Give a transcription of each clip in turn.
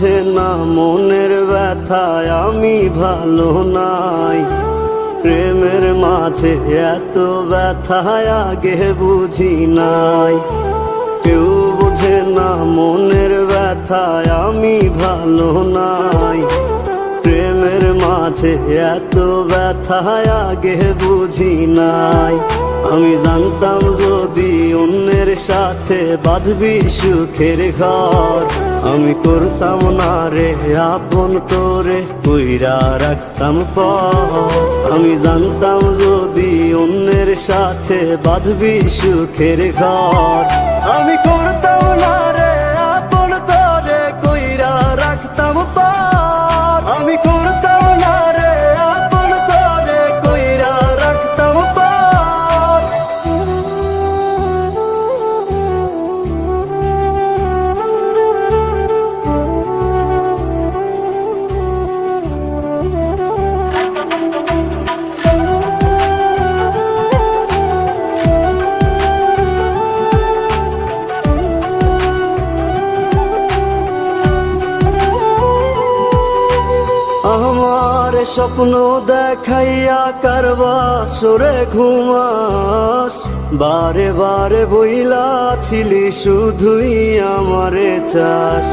বুঝে না মনের ব্যথায় আমি ভালো নাই। প্রেমের মাঝে এত ব্যথায় আগে বুঝি নাই। কেউ বুঝে না মনের ব্যথায় আমি ভালো নাই। প্রেমের মাঝে এত ব্যথায় আগে বুঝি নাই। আমি জানতাম যদি অন্যের সাথে বাঁধবি সুখের ঘর, আমি করতাম না রে আপন তোরে কইরা রাখতাম পর। আমি জানতাম যদি অন্যের সাথে বাঁধবি সুখের ঘর, আমি করতাম না রে আপন তোরে কইরা রাখতাম পর। আমি করতাম না রে আপন তোরে কইরা রাখতাম পর। আমার স্বপ্ন দেখাইয়া কারবা সরে ঘুমাস, বারে বারে বইলা ছিলি শুধুই আমারে চাস।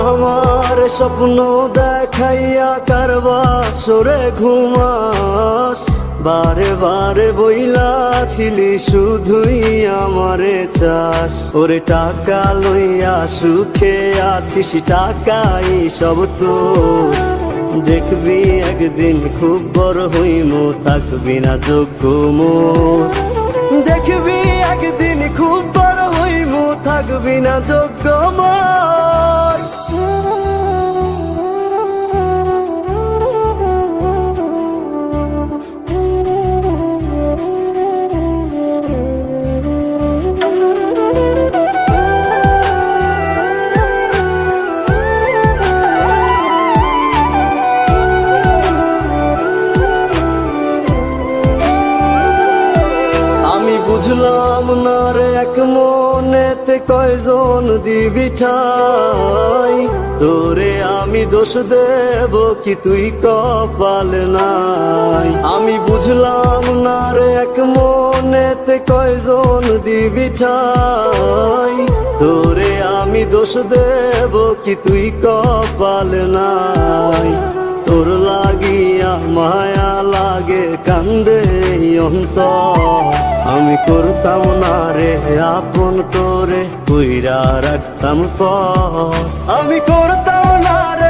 আমার স্বপ্ন দেখাইয়া কারবা সরে ঘুমাস, বারে বারে বইলা ছিলি শুধুই আমারে চাস। ওরে টাকা লইয়া সুখে আছিস, টাকাই সব তোর। দেখবি একদিন খুব বড় হইমু, থাকবি না যোগ্য মোর। দেখবি একদিন খুব বড় হইমু, থাকবি না যোগ্য মোর। বুঝলাম না রে এক মনেতে কয়জন দিবি ঠাই, তোরে আমি দোষ দেব কি তুই কপাল নাই। আমি বুঝলাম না রে এক মনেতে কয়জন দিবি ঠাই, তোরে আমি দোষ দেব কি তুই কপাল নাই। তোর লাগিয়া মায়া লাগে কান্দে অন্তর, আমি করতাম না রে আপন তোরে কইরা রাখতাম পর। আমি করতাম না রে